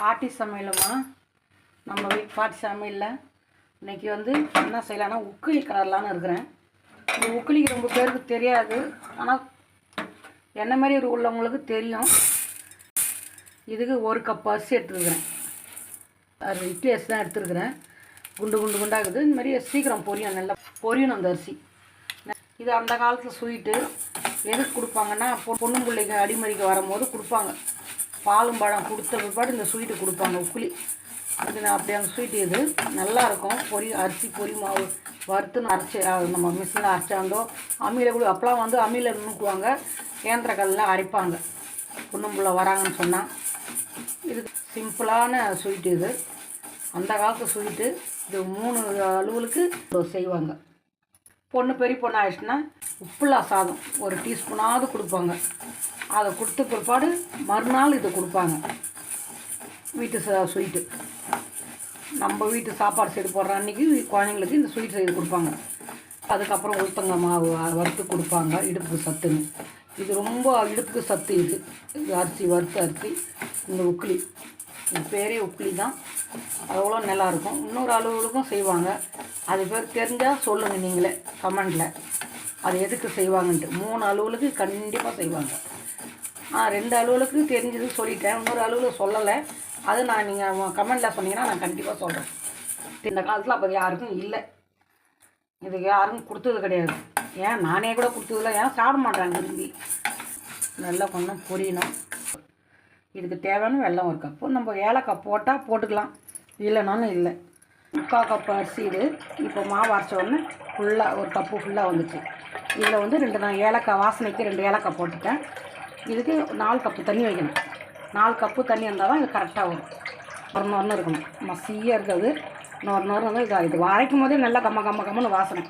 பாட்டி சமையலுமா நம்ம வீட்டு பாட்டி சமையலில் இன்றைக்கி வந்து என்ன செய்யலான்னா உக்கிலி கலரலான்னு இருக்கிறேன். இந்த உக்கிலிக்கு ரொம்ப பேருக்கு தெரியாது, ஆனால் என்ன மாதிரி உள்ளவங்களுக்கு தெரியும். இதுக்கு 1 கப் அரிசி எடுத்துருக்குறேன். அது இட்லி அரிசி தான் எடுத்துருக்குறேன். குண்டு குண்டு குண்டாகுது. இந்த மாதிரி சீக்கிரம் பொரியும், நல்லா பொரியணும் அந்த அரிசி. இது அந்த காலத்தில் ஸ்வீட்டு எதுக்கு கொடுப்பாங்கன்னா, பொண்ணு பிள்ளைங்க அடிமறிக்கு வரும்போது கொடுப்பாங்க. பாலும் பழம் கொடுத்த பிற்பாடு இந்த ஸ்வீட்டு கொடுப்பாங்க, உக்கிலி. இது நான் அப்படி அந்த ஸ்வீட்டு இது நல்லாயிருக்கும். அரிசி பொரி மாவு வறுத்துன்னு அரைச்சி நம்ம மிஷினில் அரைச்சாந்தோ அம்மியில் கூட அப்போலாம் வந்து அம்மியில் நுணுக்குவாங்க, கேந்திரக்கல்லில் அரைப்பாங்க பொண்ணும்புள்ள வராங்கன்னு சொன்னால். இது சிம்பிளான ஸ்வீட்டு. இது அந்த காலத்து ஸ்வீட்டு. இது 3 அளவுக்கு செய்வாங்க. பொண்ணு பெரிய பொண்ணு ஆயிடுச்சுன்னா உப்புலா சாதம் 1 டீஸ்பூனாவது கொடுப்பாங்க. அதை கொடுத்த பிற்பாடு மறுநாள் இதை கொடுப்பாங்க. வீட்டு ஸ்வீட்டு நம்ம வீட்டு சாப்பாடு செய்து போடுற அன்றைக்கி குழந்தைங்களுக்கு இந்த ஸ்வீட் செய்து கொடுப்பாங்க. அதுக்கப்புறம் உளுத்தங்க மாவு வறுத்து கொடுப்பாங்க, இடுப்புக்கு சத்துன்னு. இது ரொம்ப இடுப்புக்கு சத்து. இது அரிசி வறுத்த அரிசி. இந்த உக்கிலி இது பேரே உக்கிலி தான். அவ்வளோ நல்லாயிருக்கும். இன்னொரு அளவுகளுக்கும் செய்வாங்க. அது பேர் தெரிஞ்சால் சொல்லுங்கள் நீங்களே கமெண்டில், அது எதுக்கு செய்வாங்கன்ட்டு. 3 அளவுகளுக்கு கண்டிப்பாக செய்வாங்க. 2 அளவுகளுக்கு தெரிஞ்சது சொல்லிட்டேன், இன்னொரு அளவில் சொல்லலை. அது நான் நீங்கள் கமெண்டில் சொன்னீங்கன்னா நான் கண்டிப்பாக சொல்கிறேன். இந்த காலத்தில் அப்போ யாருக்கும் இல்லை, இதுக்கு யாரும் கொடுத்தது கிடையாது. ஏன் நானே கூட கொடுத்ததில்ல, ஏன் சாப்பிட மாட்டாங்க விரும்பி. நல்லா கொஞ்சம் பொரியணும். இதுக்கு தேவையான வெல்லம் 1 கப்பு. நம்ம ஏலக்காய் போட்டால் போட்டுக்கலாம், இல்லைனாலும் இல்லை. 3/4 கப்பு அரிசி இது. இப்போ மாவு அரைச்ச உடனே ஃபுல்லாக 1 கப்பு ஃபுல்லாக வந்துச்சு. இதில் வந்து 2 நான் ஏலக்காய் வாசனைக்கு 2 ஏலக்காய் போட்டுட்டேன். இதுக்கு 4 கப்பு தண்ணி வைக்கணும். 4 கப்பு தண்ணி இருந்தால் தான் இது கரெக்டாக வரும். நொறு இருக்கணும், மசியாக இருக்காது. நொறு வந்து இது அரைக்கும் போதே நல்லா கம்மன்னு வாசனை.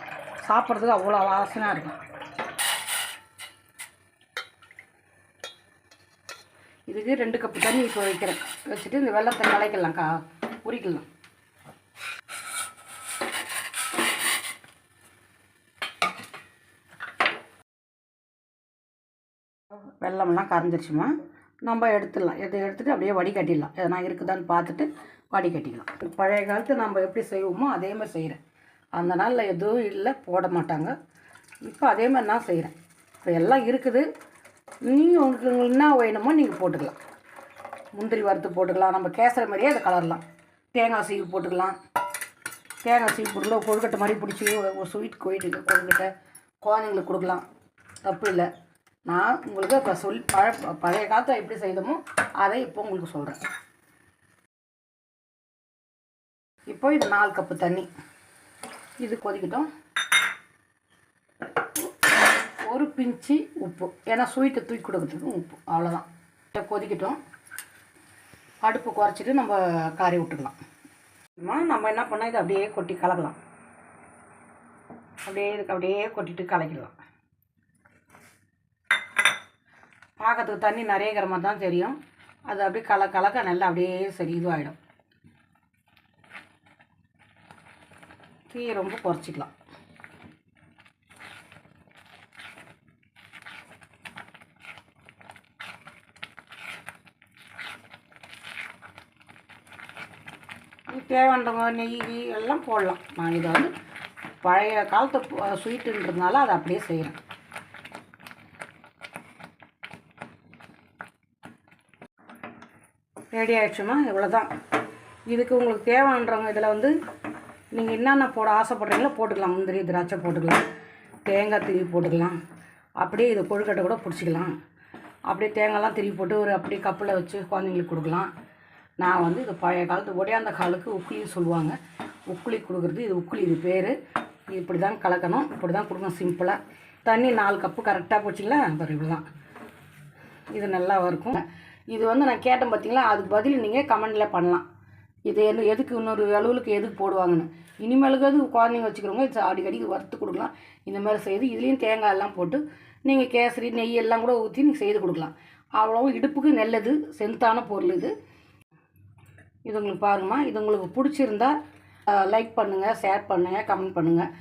சாப்பிட்றதுக்கு அவ்வளோ வாசனையாக இருக்கும். இதுக்கு 2 கப்பு தண்ணி இப்போ வைக்கிறேன். வச்சுட்டு இந்த வெள்ளத்தை கலைக்கலாம், உரிக்கலாம். வெள்ளமெல்லாம் கரைஞ்சிருச்சுமா, நம்ம எடுத்துடலாம். எடுத்துகிட்டு அப்படியே வடிகட்டிடலாம். எதனா இருக்குதான்னு பார்த்துட்டு வடிகட்டிக்கலாம். பழைய காலத்து நம்ம எப்படி செய்வோமோ அதே மாதிரி செய்கிறேன். அந்த நாளில் எதுவும் இல்லை, போட மாட்டாங்க. இப்போ அதே மாதிரி நான் செய்கிறேன். இப்போ எல்லாம் இருக்குது. நீங்கள் உங்களுக்கு என்ன வேணுமோ நீங்கள் போட்டுக்கலாம். முந்திரி வறுத்து போட்டுக்கலாம், நம்ம கேசரி மாதிரியே அதை கலரலாம். தேங்காய் சீவு போட்டுக்கலாம். தேங்காய் சீவு போட்டுக்கலாம். கொழுக்கட்டை மாதிரி பிடிச்சி ஒரு ஸ்வீட் கொழுக்கட்டை குழந்தைங்களுக்கு கொடுக்கலாம், தப்பு இல்லை. நான் உங்களுக்கு இப்போ பழைய காலத்தை எப்படி செய்தோமோ அதை இப்போ உங்களுக்கு சொல்கிறேன். இப்போ இது 4 கப்பு தண்ணி. இது கொதிக்கட்டும். 1 பிஞ்சு உப்பு, ஏன்னா ஸ்வீட்டை தூக்கி கொடுக்கறதுக்கு உப்பு, அவ்வளோதான். கொதிக்கட்டும். அடுப்பு குறைச்சிட்டு நம்ம காரி விட்டுக்கலாம். நம்ம என்ன பண்ணால் இதை அப்படியே கொட்டி கலக்கலாம். அப்படியே கொட்டிட்டு கலக்கிடலாம். பார்க்கறதுக்கு தண்ணி நிறைய மாதிரி தான் தெரியும். அது அப்படியே கலக்க நல்லா அப்படியே சரி இதுவாகிடும். தீயை ரொம்ப குறைச்சிக்கலாம். தேவையானவங்க நெய் எல்லாம் போடலாம். நான் இதை வந்து பழைய காலத்து ஸ்வீட்டுன்றதுனால அதை அப்படியே செய்கிறேன். ரெடி ஆகிடுச்சுமா, இவ்வளோ தான். இதுக்கு உங்களுக்கு தேவைன்றவங்க இதில் வந்து நீங்கள் என்னென்ன போட ஆசைப்படுறீங்களோ போட்டுக்கலாம். முந்திரி திராட்சை போட்டுக்கலாம், தேங்காய் திருவி போட்டுக்கலாம். அப்படியே இது கொழுக்கட்டை கூட பிடிச்சிக்கலாம். அப்படியே தேங்காய்லாம் திருவி போட்டு அப்படியே கப்பில் வச்சு குழந்தைங்களுக்கு கொடுக்கலாம். நான் வந்து இது பழைய காலத்து ஒடையாந்த காலுக்கு உக்கிலி சொல்லுவாங்க. உக்கிலி கொடுக்குறது இது உக்கிலி. இது பேர். இப்படி தான் கலக்கணும், இப்படி தான் கொடுக்கணும் சிம்பிளாக. தண்ணி 4 கப்பு கரெக்டாக போச்சுங்களா, அப்புறம் இப்படி தான் இது நல்லா இருக்கும். இது வந்து நான் கேட்டேன் பார்த்தீங்களா, அதுக்கு பதில் நீங்கள் கமெண்டில் பண்ணலாம். இது எதுக்கு இன்னொரு அளவுக்கு எதுக்கு போடுவாங்கன்னு. இனிமேலுக்கு அது குழந்தைங்க வச்சுக்கிறவங்க இது அடிக்கடிக்கு வறுத்து கொடுக்கலாம். இந்த மாதிரி செய்து இதுலேயும் தேங்காய் எல்லாம் போட்டு நீங்கள் கேசரி நெய் எல்லாம் கூட ஊற்றி நீங்கள் செய்து கொடுக்கலாம். அவ்வளோ இடுப்புக்கு நல்லது, சென்த்தான பொருள் இது. இது உங்களுக்கு பாருங்கம்மா. இது உங்களுக்கு பிடிச்சிருந்தா லைக் பண்ணுங்கள், ஷேர் பண்ணுங்கள், கமெண்ட் பண்ணுங்கள்.